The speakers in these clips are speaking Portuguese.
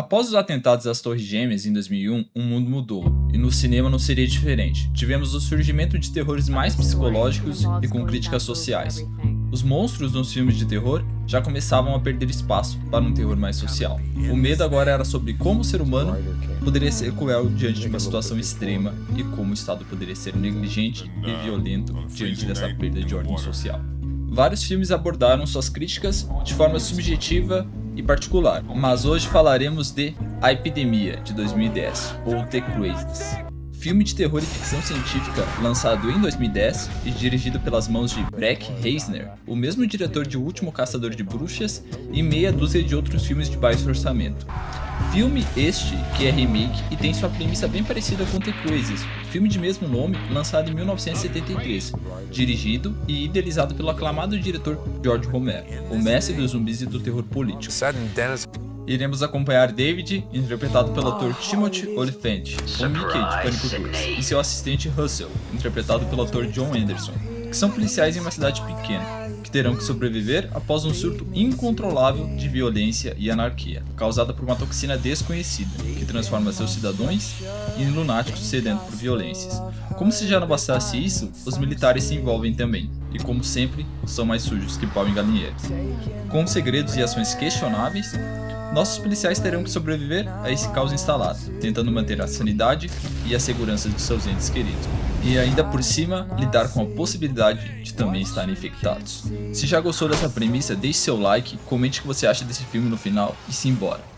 Após os atentados às Torres Gêmeas em 2001, o mundo mudou, e no cinema não seria diferente. Tivemos o surgimento de terrores mais psicológicos e com críticas sociais. Os monstros nos filmes de terror já começavam a perder espaço para um terror mais social. O medo agora era sobre como o ser humano poderia ser cruel diante de uma situação extrema e como o Estado poderia ser negligente e violento diante dessa perda de ordem social. Vários filmes abordaram suas críticas de forma subjetiva e particular, mas hoje falaremos de A Epidemia, de 2010, ou The Crazies. Filme de terror e ficção científica lançado em 2010 e dirigido pelas mãos de Breck Reisner, o mesmo diretor de O Último Caçador de Bruxas e meia dúzia de outros filmes de baixo orçamento. Filme este que é remake e tem sua premissa bem parecida com The Crazies, filme de mesmo nome lançado em 1973, dirigido e idealizado pelo aclamado diretor George Romero, o mestre dos zumbis e do terror político. Iremos acompanhar David, interpretado pelo ator Timothy Olyphant, o Mickey de Pânico 2, e seu assistente Russell, interpretado pelo ator John Anderson, que são policiais em uma cidade pequena, que terão que sobreviver após um surto incontrolável de violência e anarquia, causada por uma toxina desconhecida, que transforma seus cidadãos em lunáticos sedentos por violências. Como se já não bastasse isso, os militares se envolvem também, e como sempre, são mais sujos que pau em galinheiro. Com segredos e ações questionáveis, nossos policiais terão que sobreviver a esse caos instalado, tentando manter a sanidade e a segurança de seus entes queridos. E ainda por cima, lidar com a possibilidade de também estarem infectados. Se já gostou dessa premissa, deixe seu like, comente o que você acha desse filme no final e simbora.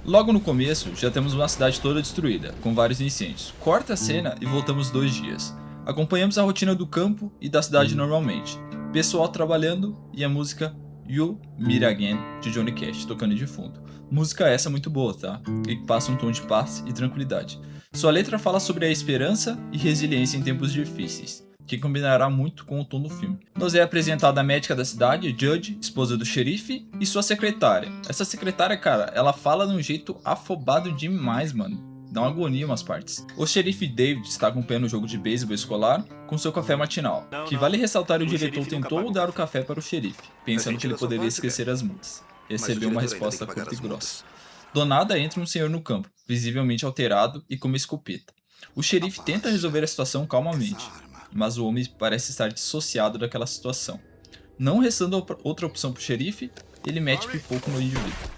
Logo no começo, já temos uma cidade toda destruída, com vários incêndios. Corta a cena e voltamos 2 dias. Acompanhamos a rotina do campo e da cidade normalmente. Pessoal trabalhando e a música You Meet Again, de Johnny Cash, tocando de fundo. Música essa muito boa, tá? E que passa um tom de paz e tranquilidade. Sua letra fala sobre a esperança e resiliência em tempos difíceis, que combinará muito com o tom do filme. Nos é apresentada a médica da cidade, Judge, esposa do xerife, e sua secretária. Essa secretária, cara, ela fala de um jeito afobado demais, mano. Dá uma agonia umas partes. O xerife David está acompanhando o jogo de beisebol escolar com seu café matinal, que vale ressaltar o diretor tentou dar o café para o xerife, pensando que ele poderia esquecer as multas. Recebeu uma resposta curta e grossa. Do nada entra um senhor no campo, visivelmente alterado e com uma escopeta. O xerife tenta resolver a situação calmamente, mas o homem parece estar dissociado daquela situação. Não restando outra opção pro xerife, ele mete pipoco no indivíduo.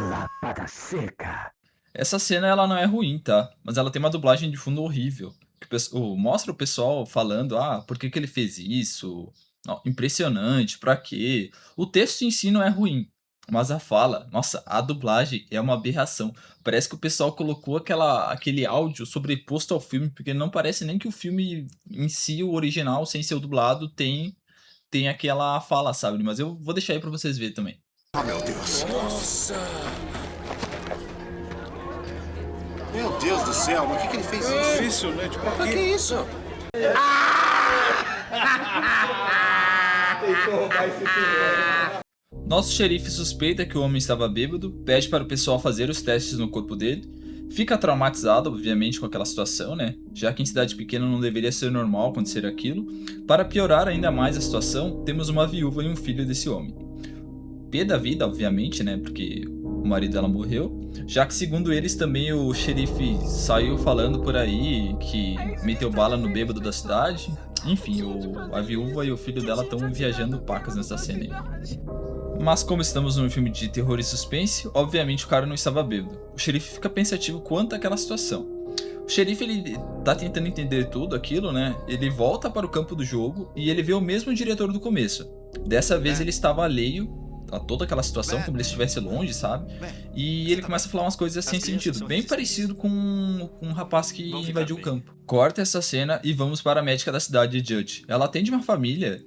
Lapada seca. Essa cena ela não é ruim, tá? Mas ela tem uma dublagem de fundo horrível. Mostra o pessoal falando, por que ele fez isso? Não, impressionante, pra quê? O texto em si não é ruim, mas a fala, nossa, a dublagem é uma aberração. Parece que o pessoal colocou aquele áudio sobreposto ao filme, porque não parece nem que o filme em si, o original, sem ser o dublado, tem aquela fala, sabe? Mas eu vou deixar aí pra vocês verem também. Oh, meu Deus. Nossa. Meu Deus do céu, mas por que ele fez isso? Impressionante, pra Que isso? Nosso xerife suspeita que o homem estava bêbado, pede para o pessoal fazer os testes no corpo dele, fica traumatizado, obviamente, com aquela situação, né? Já que em cidade pequena não deveria ser normal acontecer aquilo. Para piorar ainda mais a situação, temos uma viúva e um filho desse homem. Pé da vida, obviamente, né? Porque o marido dela morreu. Já que, segundo eles, também o xerife saiu falando por aí que meteu bala no bêbado da cidade. Enfim, a viúva e o filho dela estão viajando pacas nessa cena aí. Mas como estamos num filme de terror e suspense, obviamente o cara não estava bêbado. O xerife fica pensativo quanto àquela situação. O xerife ele tá tentando entender tudo aquilo, né? Ele volta para o campo do jogo e ele vê o mesmo diretor do começo. Dessa vez ele estava alheio a toda aquela situação, como ele estivesse longe, sabe? E ele começa a falar umas coisas sem sentido, bem parecido com um rapaz que invadiu o campo. Corta essa cena e vamos para a médica da cidade, Judge. Ela atende uma família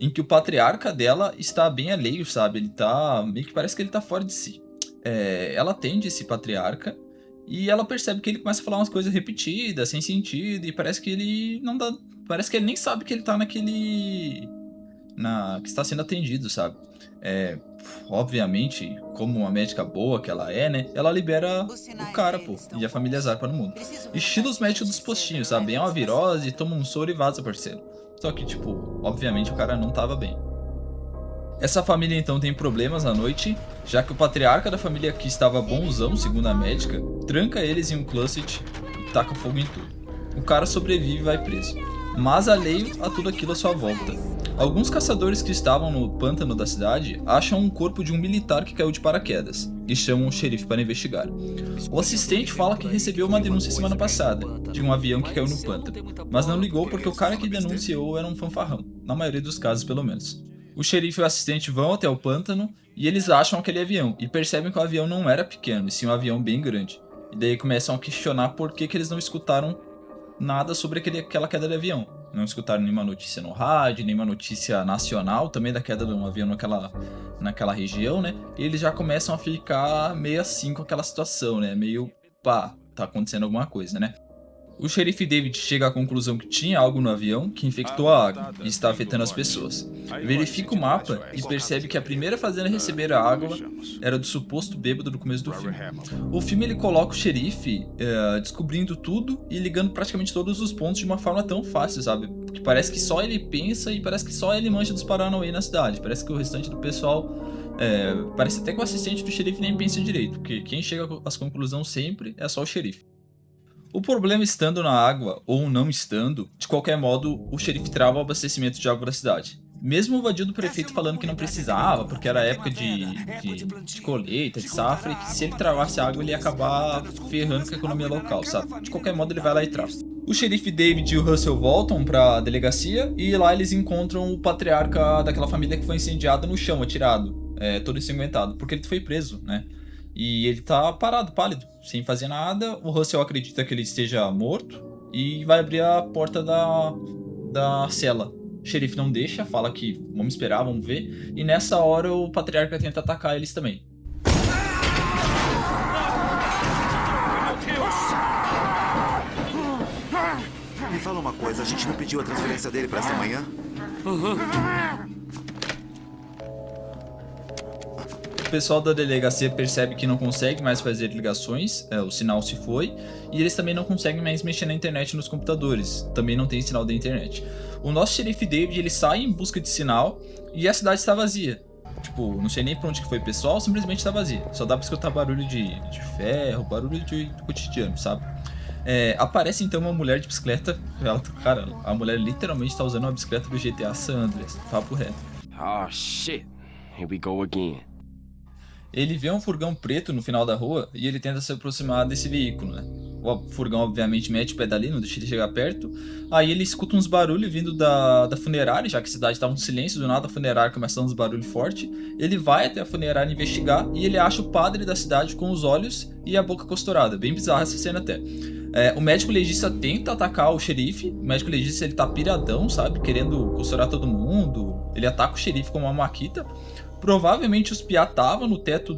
em que o patriarca dela está bem alheio, sabe? Ele tá meio que parece que ele tá fora de si. Ela atende esse patriarca e ela percebe que ele começa a falar umas coisas repetidas, sem sentido, e parece que ele não dá, parece que ele nem sabe que ele tá que está sendo atendido, sabe? Obviamente, como uma médica boa que ela é, né? Ela libera o cara, pô, e a família Zarpa no mundo. Estilo os médicos dos postinhos, sabe? É uma virose, toma um soro e vaza, parceiro. Só que, tipo, obviamente o cara não tava bem. Essa família então tem problemas à noite, já que o patriarca da família que estava bonzão, segundo a médica, tranca eles em um closet e taca fogo em tudo. O cara sobrevive e vai preso, mas alheio a tudo aquilo à sua volta. Alguns caçadores que estavam no pântano da cidade acham um corpo de um militar que caiu de paraquedas e chamam o xerife para investigar. O assistente fala que recebeu uma denúncia semana passada de um avião que caiu no pântano, mas não ligou porque o cara que denunciou era um fanfarrão, na maioria dos casos pelo menos. O xerife e o assistente vão até o pântano e eles acham aquele avião e percebem que o avião não era pequeno, e sim um avião bem grande. E daí começam a questionar por que eles não escutaram nada sobre aquela queda de avião. Não escutaram nenhuma notícia no rádio, nenhuma notícia nacional também da queda de um avião naquela região, né? E eles já começam a ficar meio assim com aquela situação, né? Meio, pá, tá acontecendo alguma coisa, né? O xerife David chega à conclusão que tinha algo no avião que infectou a água e está afetando as pessoas. Verifica o mapa e percebe que a primeira fazenda a receber a água era do suposto bêbado do começo do filme. O filme ele coloca o xerife descobrindo tudo e ligando praticamente todos os pontos de uma forma tão fácil, sabe? Porque parece que só ele pensa e parece que só ele manja dos Paranauê na cidade. Parece que o restante do pessoal... parece até que o assistente do xerife nem pensa direito, porque quem chega às conclusões sempre é só o xerife. O problema estando na água ou não estando, de qualquer modo, o xerife trava o abastecimento de água da cidade. Mesmo o vadio do prefeito falando que não precisava, porque era época de colheita, de safra, e que se ele travasse a água ele ia acabar ferrando com a economia local, sabe? De qualquer modo ele vai lá e trava. O xerife David e o Russell voltam pra delegacia e lá eles encontram o patriarca daquela família que foi incendiada no chão, atirado, todo ensanguentado, porque ele foi preso, né? E ele tá parado, pálido, sem fazer nada. O Russell acredita que ele esteja morto e vai abrir a porta da cela. O xerife não deixa, fala que vamos esperar, vamos ver. E nessa hora o patriarca tenta atacar eles também. Me fala uma coisa, a gente não pediu a transferência dele pra esta manhã? O pessoal da delegacia percebe que não consegue mais fazer ligações, o sinal se foi, e eles também não conseguem mais mexer na internet nos computadores, também não tem sinal da internet. O nosso xerife David, ele sai em busca de sinal e a cidade está vazia. Tipo, não sei nem pra onde que foi o pessoal, simplesmente está vazia. Só dá pra escutar barulho de ferro, barulho do cotidiano, sabe? Aparece então uma mulher de bicicleta, cara, a mulher literalmente está usando uma bicicleta do GTA San Andreas, papo reto. Oh shit, here we go again. Ele vê um furgão preto no final da rua e ele tenta se aproximar desse veículo, né? O furgão obviamente mete o pé dali, não deixa ele chegar perto. Aí ele escuta uns barulhos vindo da funerária, já que a cidade estava um silêncio, do nada a funerária começa a dar uns barulhos fortes. Ele vai até a funerária investigar e ele acha o padre da cidade com os olhos e a boca costurada. Bem bizarra essa cena até. O médico legista tenta atacar o xerife. O médico legista ele tá piradão, sabe? Querendo costurar todo mundo. Ele ataca o xerife com uma maquita. Provavelmente os piá estavam no teto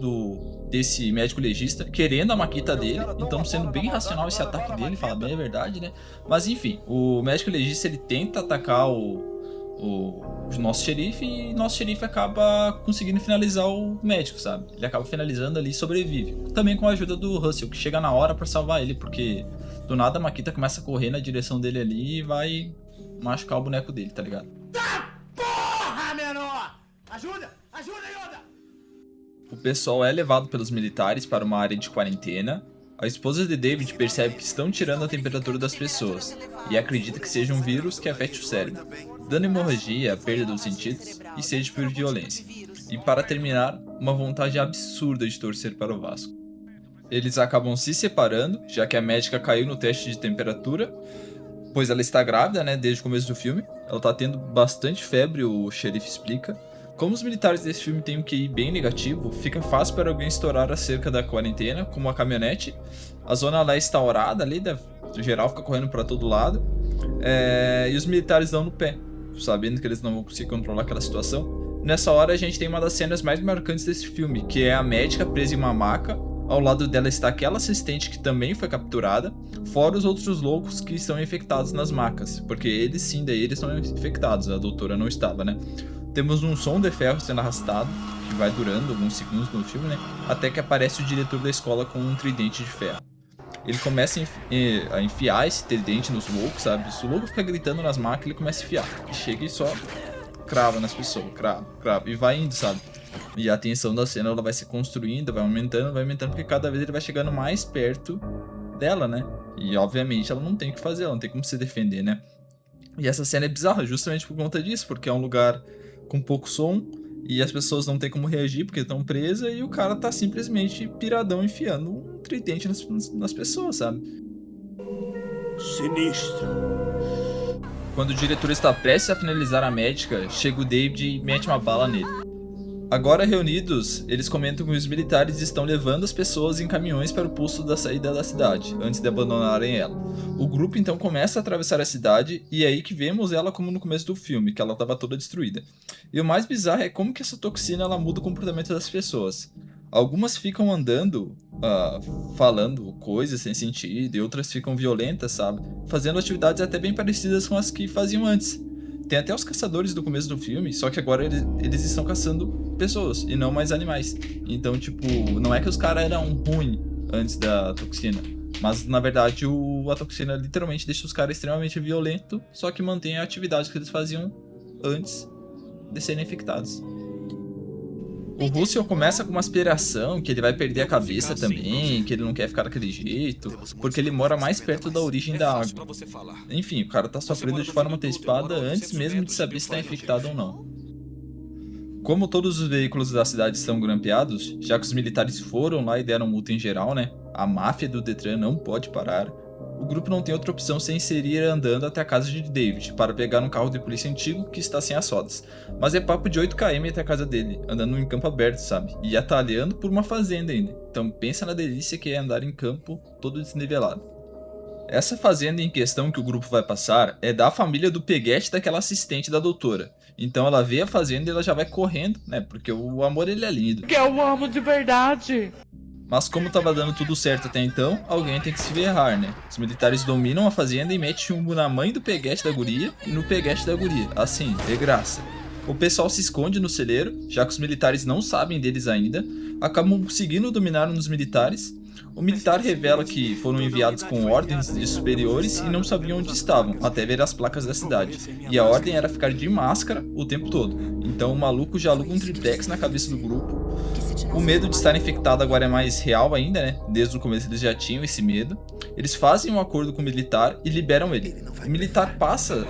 desse médico legista, querendo a maquita dele, então sendo bem racional esse ataque dele, fala bem a verdade, né? Mas enfim, o médico legista ele tenta atacar o nosso xerife e nosso xerife acaba conseguindo finalizar o médico, sabe? Ele acaba finalizando ali e sobrevive. Também com a ajuda do Russell, que chega na hora pra salvar ele, porque do nada a maquita começa a correr na direção dele ali e vai machucar o boneco dele, tá ligado? Porra, menor! Ajuda! Ajuda, Yoda! O pessoal é levado pelos militares para uma área de quarentena. A esposa de David percebe que estão tirando a temperatura das pessoas e acredita que seja um vírus que afete o cérebro, dando hemorragia, perda dos sentidos e sede por violência. E para terminar, uma vontade absurda de torcer para o Vasco. Eles acabam se separando, já que a médica caiu no teste de temperatura, pois ela está grávida, né, desde o começo do filme. Ela está tendo bastante febre, o xerife explica. Como os militares desse filme têm um QI bem negativo, fica fácil para alguém estourar a cerca da quarentena com uma caminhonete. A zona lá é instaurada ali, o geral fica correndo para todo lado. E os militares dão no pé, sabendo que eles não vão conseguir controlar aquela situação. Nessa hora a gente tem uma das cenas mais marcantes desse filme, que é a médica presa em uma maca. Ao lado dela está aquela assistente que também foi capturada, fora os outros loucos que estão infectados nas macas, porque eles sim, daí eles estão infectados, a doutora não estava, né? Temos um som de ferro sendo arrastado, que vai durando alguns segundos no filme, né? Até que aparece o diretor da escola com um tridente de ferro. Ele começa a enfiar esse tridente nos loucos, sabe? Se o louco fica gritando nas máquinas, ele começa a enfiar. E chega e só crava nas pessoas, crava. E vai indo, sabe? E a tensão da cena ela vai se construindo, vai aumentando, porque cada vez ele vai chegando mais perto dela, né? E obviamente ela não tem o que fazer, ela não tem como se defender, né? E essa cena é bizarra justamente por conta disso, porque é um lugar com pouco som e as pessoas não tem como reagir porque estão presas e o cara tá simplesmente piradão enfiando um tridente nas pessoas, sabe? Sinistro. Quando o diretor está prestes a finalizar a médica, chega o David e mete uma bala nele. Agora reunidos, eles comentam que os militares estão levando as pessoas em caminhões para o posto da saída da cidade, antes de abandonarem ela. O grupo então começa a atravessar a cidade e é aí que vemos ela como no começo do filme, que ela estava toda destruída. E o mais bizarro é como que essa toxina ela muda o comportamento das pessoas. Algumas ficam andando, falando coisas sem sentido, e outras ficam violentas, sabe? Fazendo atividades até bem parecidas com as que faziam antes. Tem até os caçadores do começo do filme, só que agora eles estão caçando pessoas e não mais animais. Então, tipo, não é que os caras eram ruins antes da toxina, mas na verdade a toxina literalmente deixa os caras extremamente violentos, só que mantém a atividade que eles faziam antes de serem infectados. O Russell começa com uma aspiração que ele vai perder a cabeça também, que ele não quer ficar daquele jeito, porque ele mora mais perto da origem da água. Enfim, o cara tá sofrendo de forma antecipada antes mesmo de saber se está infectado ou não. Como todos os veículos da cidade estão grampeados, já que os militares foram lá e deram multa em geral, né? A máfia do Detran não pode parar. O grupo não tem outra opção sem ir andando até a casa de David, para pegar um carro de polícia antigo que está sem as rodas. Mas é papo de 8 km até a casa dele, andando em campo aberto, sabe? E atalhando por uma fazenda ainda. Então pensa na delícia que é andar em campo todo desnivelado. Essa fazenda em questão que o grupo vai passar é da família do peguete daquela assistente da doutora. Então ela vê a fazenda e ela já vai correndo, né? Porque o amor ele é lindo. Que eu amo de verdade! Mas como tava dando tudo certo até então, alguém tem que se ferrar, né? Os militares dominam a fazenda e metem chumbo na mãe do peguete da guria e no peguete da guria. Assim, de graça. O pessoal se esconde no celeiro, já que os militares não sabem deles ainda, acabam conseguindo dominar um dos militares. O militar revela que foram enviados com ordens de superiores e não sabiam onde estavam, até ver as placas da cidade. E a ordem era ficar de máscara o tempo todo. Então o maluco já aluga um triplex na cabeça do grupo. O medo de estar infectado agora é mais real ainda, né? Desde o começo eles já tinham esse medo. Eles fazem um acordo com o militar e liberam ele. O militar passa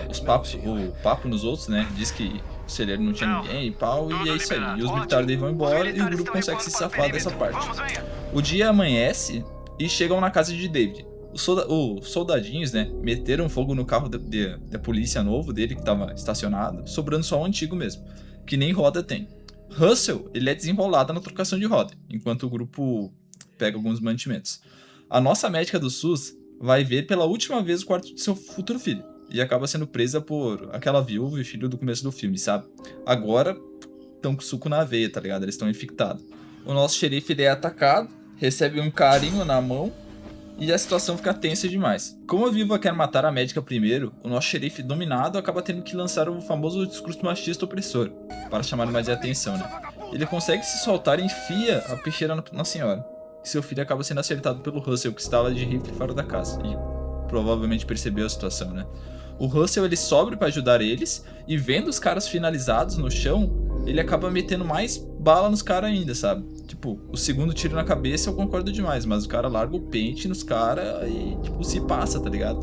o papo nos outros, né? Diz que o celeiro não tinha ninguém e pau, e é isso aí. E os militares daí vão embora e o grupo consegue se safar dessa parte. O dia amanhece e chegam na casa de David. Os soldadinhos, né, meteram fogo no carro da polícia novo dele que estava estacionado, sobrando só o antigo mesmo, que nem roda tem. Russell, ele é desenrolado na trocação de roda, enquanto o grupo pega alguns mantimentos. A nossa médica do SUS vai ver pela última vez o quarto de seu futuro filho, e acaba sendo presa por aquela viúva e filho do começo do filme, sabe? Agora estão com suco na veia, tá ligado? Eles estão infectados. O nosso xerife ele é atacado, recebe um carinho na mão, e a situação fica tensa demais. Como a viúva quer matar a médica primeiro, o nosso xerife dominado acaba tendo que lançar o famoso discurso machista opressor, para chamar mais a atenção, né? Ele consegue se soltar e enfia a peixeira na senhora. E seu filho acaba sendo acertado pelo Russell, que estava de rifle fora da casa, e provavelmente percebeu a situação, né? O Russell ele sobe para ajudar eles, e vendo os caras finalizados no chão, ele acaba metendo mais bala nos caras ainda, sabe? Tipo, o segundo tiro na cabeça eu concordo demais, mas o cara larga o pente nos caras e, tipo, se passa, tá ligado?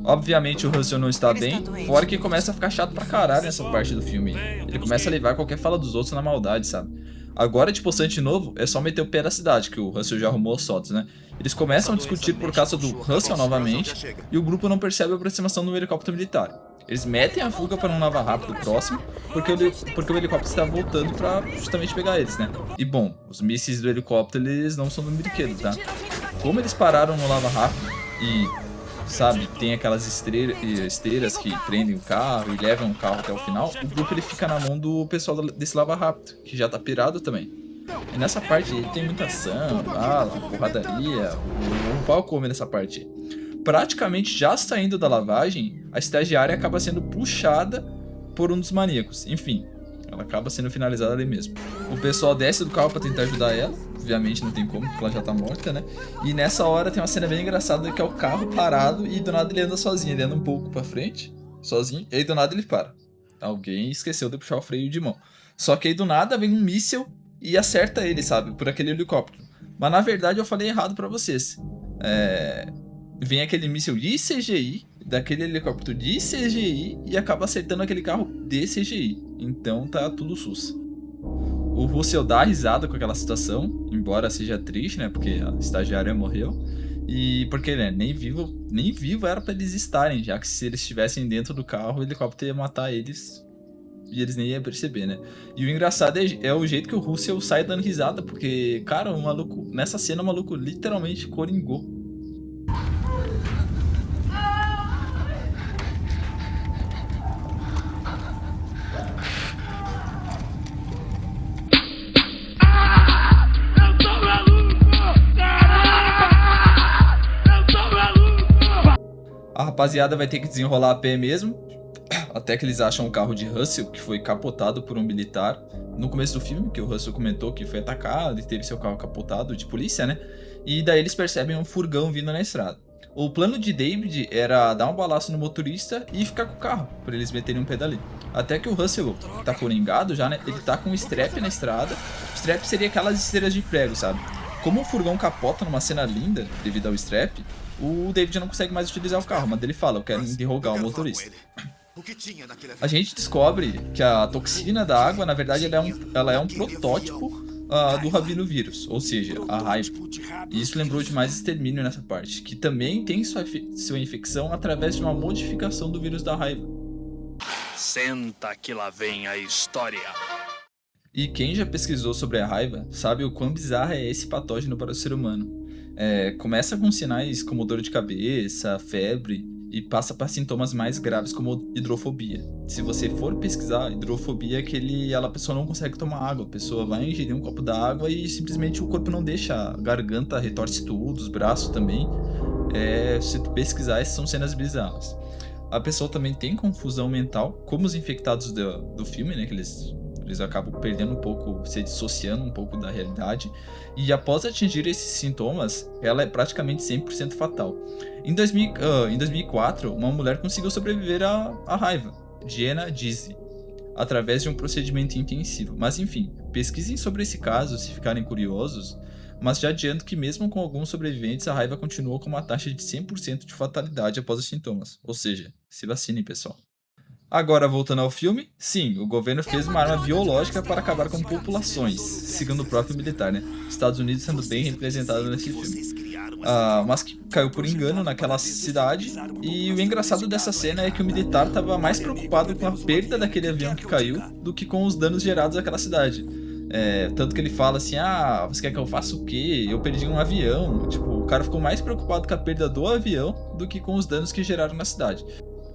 Obviamente o Russell não está bem, fora que começa a ficar chato pra caralho nessa parte do filme. Ele começa a levar qualquer fala dos outros na maldade, sabe? Agora, tipo, Sante Novo é só meter o pé na cidade, que o Russell já arrumou os soltos, né? Eles começam a discutir por causa do Russell novamente, e o grupo não percebe a aproximação do helicóptero militar. Eles metem a fuga para um lava rápido próximo, porque o helicóptero está voltando para justamente pegar eles, né? E bom, os mísseis do helicóptero eles não são do brinquedo, tá? Como eles pararam no lava rápido e, sabe, tem aquelas esteiras que prendem o carro e levam o carro até o final, o grupo ele fica na mão do pessoal desse lava rápido, que já tá pirado também. E nessa parte tem muita ação, bala, porradaria, o pau come nessa parte. praticamente já saindo da lavagem, a estagiária acaba sendo puxada por um dos maníacos. Enfim, ela acaba sendo finalizada ali mesmo. O pessoal desce do carro pra tentar ajudar ela. Obviamente não tem como, porque ela já tá morta, né? E nessa hora tem uma cena bem engraçada, que é o carro parado e do nada ele anda sozinho. Ele anda um pouco pra frente, sozinho, e aí do nada ele para. Alguém esqueceu de puxar o freio de mão. Só que aí do nada vem um míssil e acerta ele, sabe? Por aquele helicóptero. Mas na verdade eu falei errado pra vocês. Vem aquele míssil de CGI, daquele helicóptero de CGI, e acaba acertando aquele carro de CGI. Então tá tudo sus. O Russell dá risada com aquela situação, embora seja triste, né? Porque a estagiária morreu. E porque, né, nem vivo era pra eles estarem, já que se eles estivessem dentro do carro, o helicóptero ia matar eles e eles nem iam perceber, né? E o engraçado é o jeito que o Russell sai dando risada, porque, cara, o maluco, nessa cena o maluco literalmente coringou. A rapaziada vai ter que desenrolar a pé mesmo, até que eles acham o carro de Russell, que foi capotado por um militar. No começo do filme, que o Russell comentou que foi atacado e teve seu carro capotado de polícia, né? E daí eles percebem um furgão vindo na estrada. O plano de David era dar um balaço no motorista e ficar com o carro, pra eles meterem um pedalinho. Até que o Russell tá coringado já, né? Ele tá com um strap na estrada. O strap seria aquelas esteiras de prego, sabe? Como o furgão capota numa cena linda, devido ao strap, o David não consegue mais utilizar o carro, mas ele fala, eu quero interrogar o motorista. A gente descobre que a toxina da água, na verdade, ela é um protótipo do rabino-vírus, ou seja, a raiva. E isso lembrou demais Extermínio nessa parte, que também tem sua infecção através de uma modificação do vírus da raiva. Senta que lá vem a história. E quem já pesquisou sobre a raiva sabe o quão bizarro é esse patógeno para o ser humano. Começa com sinais como dor de cabeça, febre, e passa para sintomas mais graves como hidrofobia. Se você for pesquisar, hidrofobia é a pessoa não consegue tomar água, a pessoa vai ingerir um copo d'água e simplesmente o corpo não deixa, a garganta retorce tudo, os braços também. Se tu pesquisar, essas são cenas bizarras. A pessoa também tem confusão mental, como os infectados do filme, né, que eles acabam perdendo um pouco, se dissociando um pouco da realidade, e após atingir esses sintomas, ela é praticamente 100% fatal. Em 2004, uma mulher conseguiu sobreviver à raiva, Jenna Dizzy, através de um procedimento intensivo. Mas enfim, pesquisem sobre esse caso se ficarem curiosos, mas já adianto que mesmo com alguns sobreviventes, a raiva continua com uma taxa de 100% de fatalidade após os sintomas. Ou seja, se vacinem, pessoal. Agora, voltando ao filme, sim, o governo fez uma arma biológica para acabar com populações, segundo o próprio militar, né? Estados Unidos sendo bem representado nesse filme. Mas que caiu por engano naquela cidade, e o engraçado dessa cena é que o militar estava mais preocupado com a perda daquele avião que caiu do que com os danos gerados àquela cidade. Tanto que ele fala assim, você quer que eu faça o quê? Eu perdi um avião. Tipo, o cara ficou mais preocupado com a perda do avião do que com os danos que geraram na cidade.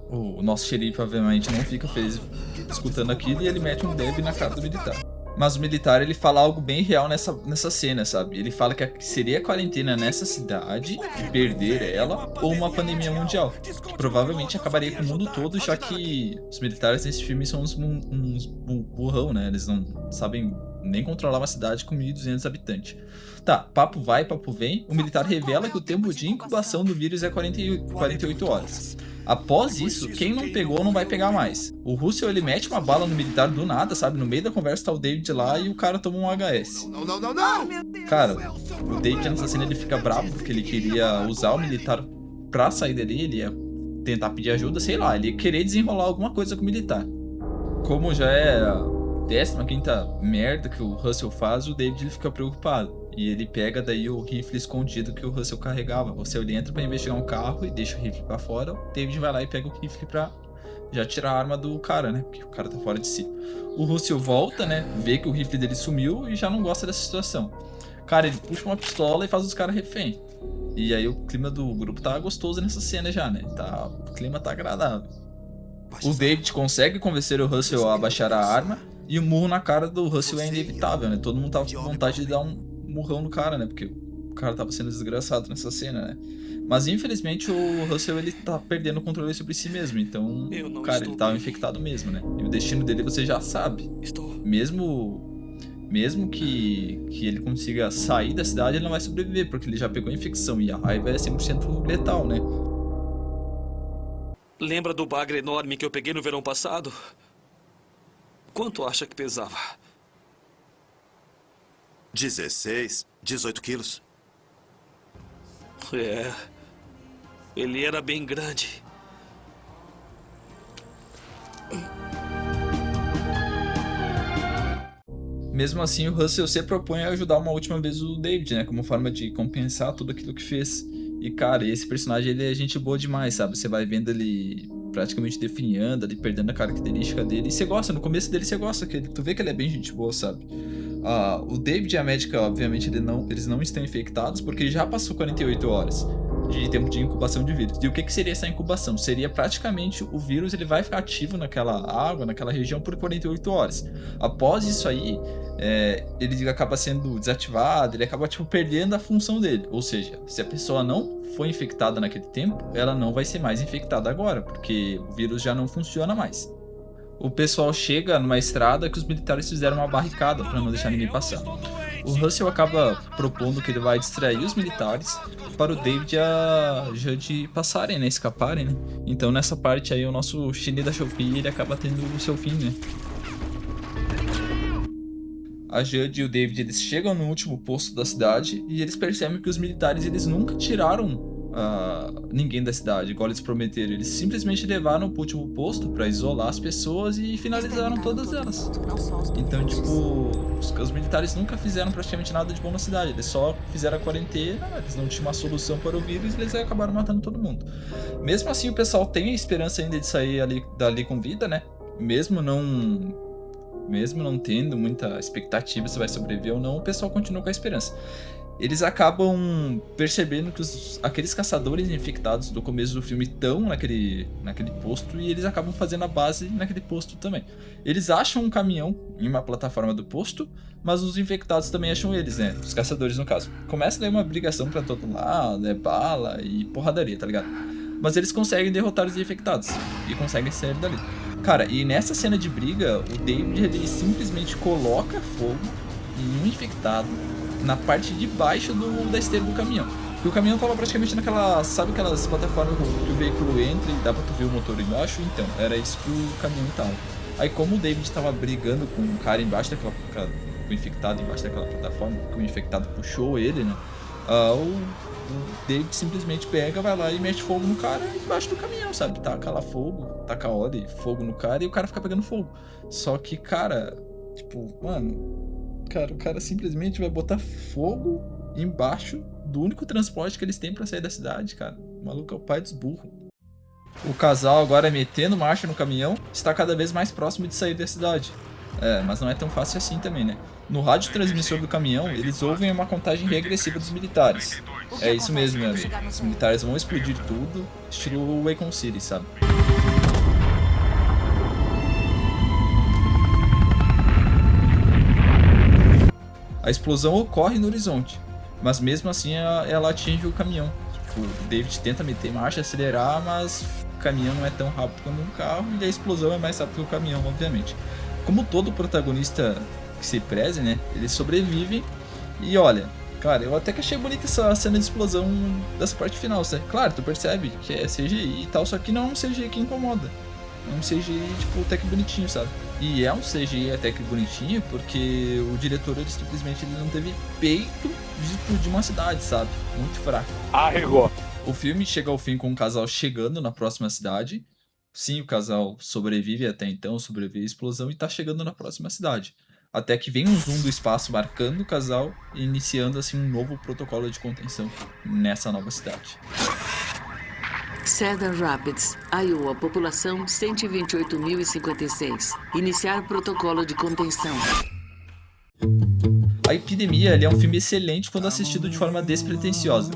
O nosso xerife, obviamente, não fica feliz escutando aquilo e ele mete um deb na cara do militar. Mas o militar, ele fala algo bem real nessa cena, sabe? Ele fala que seria a quarentena nessa cidade e perder ela, ou uma pandemia mundial, que provavelmente acabaria com o mundo todo, já que os militares nesse filme são uns burrão, né? Eles não sabem nem controlar uma cidade com 1.200 habitantes. Tá, papo vai, papo vem, o militar revela que o tempo de incubação do vírus é 48 horas. Após isso, quem não pegou não vai pegar mais. O Russell, ele mete uma bala no militar do nada, sabe? No meio da conversa tá o David lá e o cara toma um HS. Cara, o David nessa cena ele fica bravo porque ele queria usar o militar pra sair dali, ele ia tentar pedir ajuda, sei lá, ele ia querer desenrolar alguma coisa com o militar. Como já é a 15ª merda que o Russell faz, o David ele fica preocupado. E ele pega daí o rifle escondido que o Russell carregava. O Russell ele entra pra investigar um carro e deixa o rifle pra fora. O David vai lá e pega o rifle pra já tirar a arma do cara, né? Porque o cara tá fora de si. O Russell volta, né? Vê que o rifle dele sumiu e já não gosta dessa situação. Cara, ele puxa uma pistola e faz os caras refém. E aí o clima do grupo tá gostoso nessa cena já, né? O clima tá agradável. O David consegue convencer o Russell a abaixar a arma. E o murro na cara do Russell é inevitável, né? Todo mundo tava com vontade de dar um murrão no cara, né? Porque o cara tava sendo desgraçado nessa cena, né? Mas infelizmente o Russell ele tá perdendo o controle sobre si mesmo, então, cara, ele tava infectado mesmo, né? E o destino dele você já sabe. Mesmo que ele consiga sair da cidade, ele não vai sobreviver, porque ele já pegou a infecção e a raiva é 100% letal, né? Lembra do bagre enorme que eu peguei no verão passado? Quanto acha que pesava? 16, 18 quilos. É. Ele era bem grande. Mesmo assim, o Russell se propõe a ajudar uma última vez o David, né? Como forma de compensar tudo aquilo que fez. E, cara, esse personagem, ele é gente boa demais, sabe? Você vai vendo ele praticamente definhando, ali perdendo a característica dele. E você gosta, no começo dele você gosta, tu vê que ele é bem gente boa, sabe? O David e a médica, obviamente, eles não estão infectados, porque já passou 48 horas de tempo de incubação de vírus. E o que seria essa incubação? Seria praticamente o vírus, ele vai ficar ativo naquela água, naquela região por 48 horas. Após isso aí, ele acaba sendo desativado, ele acaba tipo, perdendo a função dele. Ou seja, se a pessoa não foi infectada naquele tempo, ela não vai ser mais infectada agora, porque o vírus já não funciona mais. O pessoal chega numa estrada que os militares fizeram uma barricada para não deixar ninguém passar. O Russell acaba propondo que ele vai distrair os militares para o David e a Judge passarem, né, escaparem, né. Então nessa parte aí o nosso Shinny da Shopee, ele acaba tendo o seu fim, né. A Judge e o David, eles chegam no último posto da cidade e eles percebem que os militares, eles nunca tiraram ninguém da cidade, igual eles prometeram. Eles simplesmente levaram pro último posto pra isolar as pessoas e finalizaram todas elas. Então, tipo, os militares nunca fizeram praticamente nada de bom na cidade. Eles só fizeram a quarentena, eles não tinham uma solução para o vírus e eles acabaram matando todo mundo. Mesmo assim, o pessoal tem a esperança ainda de sair dali com vida, né? Mesmo não tendo muita expectativa se vai sobreviver ou não, o pessoal continua com a esperança. Eles acabam percebendo que aqueles caçadores infectados do começo do filme estão naquele posto e eles acabam fazendo a base naquele posto também. Eles acham um caminhão em uma plataforma do posto, mas os infectados também acham eles, né? Os caçadores, no caso. Começa daí uma brigação pra todo lado, bala e porradaria, tá ligado? Mas eles conseguem derrotar os infectados e conseguem sair dali. Cara, e nessa cena de briga, o David, ele simplesmente coloca fogo em um infectado na parte de baixo da esteira do caminhão. Porque o caminhão tava praticamente naquela... Sabe aquelas plataformas que o veículo entra e dá pra tu ver o motor embaixo? Então, era isso que o caminhão tava. Aí como o David tava brigando com o cara embaixo daquela... com o infectado embaixo daquela plataforma, que o infectado puxou ele, né? O David simplesmente pega, vai lá e mete fogo no cara embaixo do caminhão, sabe? Taca lá fogo, taca óleo, fogo no cara e o cara fica pegando fogo. Só que, cara, tipo, mano... Cara, o cara simplesmente vai botar fogo embaixo do único transporte que eles têm pra sair da cidade, cara. O maluco é o pai dos burros. O casal agora metendo marcha no caminhão está cada vez mais próximo de sair da cidade. Mas não é tão fácil assim também, né? No rádio transmissor do caminhão, eles ouvem uma contagem regressiva dos militares. É isso mesmo, meu amigo. Os militares vão explodir tudo, estilo Wacom City, sabe? A explosão ocorre no horizonte, mas mesmo assim ela atinge o caminhão. Tipo, o David tenta meter marcha, acelerar, mas o caminhão não é tão rápido como um carro e a explosão é mais rápida que o caminhão, obviamente. Como todo protagonista que se preze, né, eles sobrevivem e olha, cara, eu até que achei bonita essa cena de explosão dessa parte final, certo? Claro, tu percebe que é CGI e tal, só que não é um CGI que incomoda. É um CGI, tipo, até que bonitinho, sabe? E é um CGI até que bonitinho porque o diretor, ele simplesmente não teve peito de explodir uma cidade, sabe? Muito fraco. Arregou. O filme chega ao fim com o casal chegando na próxima cidade. Sim, o casal sobrevive até então, sobrevive à explosão e tá chegando na próxima cidade. Até que vem um zoom do espaço marcando o casal e iniciando assim um novo protocolo de contenção nessa nova cidade. Cedar Rapids, Iowa, população 128.056. Iniciar protocolo de contenção. A Epidemia é um filme excelente quando assistido de forma despretensiosa.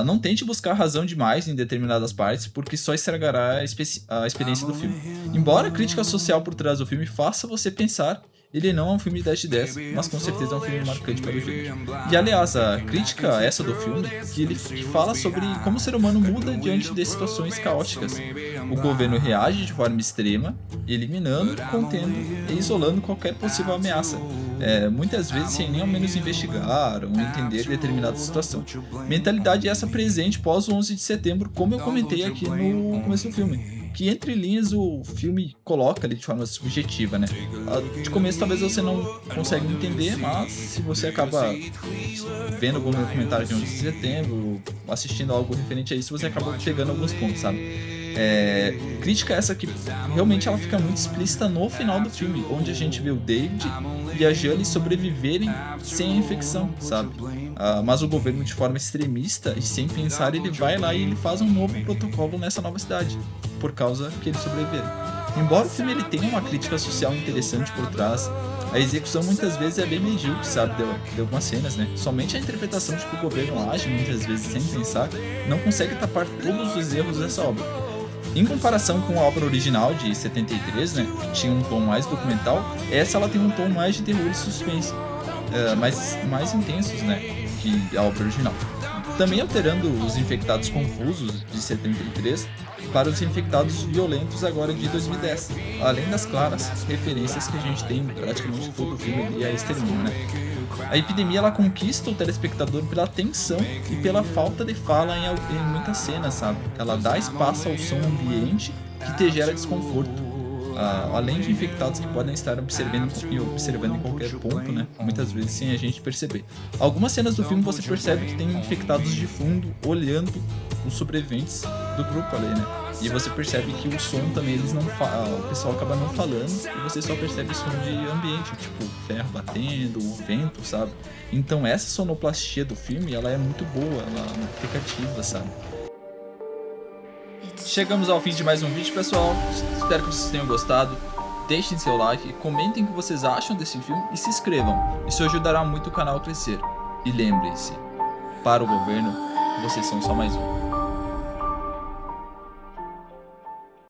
Não tente buscar razão demais em determinadas partes, porque só estragará a experiência do filme. Embora a crítica social por trás do filme faça você pensar ele não é um filme 10 de 10, mas com certeza é um filme marcante para o gênero. E aliás, a crítica essa do filme, que ele fala sobre como o ser humano muda diante de situações caóticas. O governo reage de forma extrema, eliminando, contendo e isolando qualquer possível ameaça, muitas vezes sem nem ao menos investigar ou entender determinada situação. Mentalidade essa presente pós o 11 de setembro, como eu comentei aqui no começo do filme. Que entre linhas o filme coloca ali de forma subjetiva, né? De começo talvez você não consiga entender, mas se você acaba vendo algum documentário de 11 de setembro, assistindo algo referente a isso, você acaba pegando alguns pontos, sabe? Crítica essa que realmente ela fica muito explícita no final do filme, onde a gente vê o David e a Julie sobreviverem sem a infecção, sabe? Mas o governo, de forma extremista e sem pensar, ele vai lá e ele faz um novo protocolo nessa nova cidade, por causa que eles sobreviveram. Embora o filme ele tenha uma crítica social interessante por trás, a execução muitas vezes é bem medíocre, sabe, de algumas cenas, né? Somente a interpretação de que o governo age muitas vezes sem pensar não consegue tapar todos os erros dessa obra. Em comparação com a obra original de 73, né, que tinha um tom mais documental, essa ela tem um tom mais de terror e suspense, mais intensos, né, que a obra original. Também alterando os infectados confusos de 73 para os infectados violentos agora de 2010, além das claras referências que a gente tem em praticamente todo o filme e a extermínio, né? A epidemia ela conquista o telespectador pela tensão e pela falta de fala em muitas cenas, sabe? Ela dá espaço ao som ambiente que te gera desconforto. Além de infectados que podem estar observando em qualquer ponto, né? Muitas vezes sem a gente perceber. Algumas cenas do filme você percebe que tem infectados de fundo olhando os sobreviventes do grupo ali, né? E você percebe que o som também eles não o pessoal acaba não falando e você só percebe som de ambiente, tipo ferro batendo, o vento, sabe? Então essa sonoplastia do filme, ela é muito boa, ela fica ativa, sabe? Chegamos ao fim de mais um vídeo, pessoal. Espero que vocês tenham gostado. Deixem seu like, comentem o que vocês acham desse filme e se inscrevam. Isso ajudará muito o canal a crescer. E lembrem-se, para o governo, vocês são só mais um.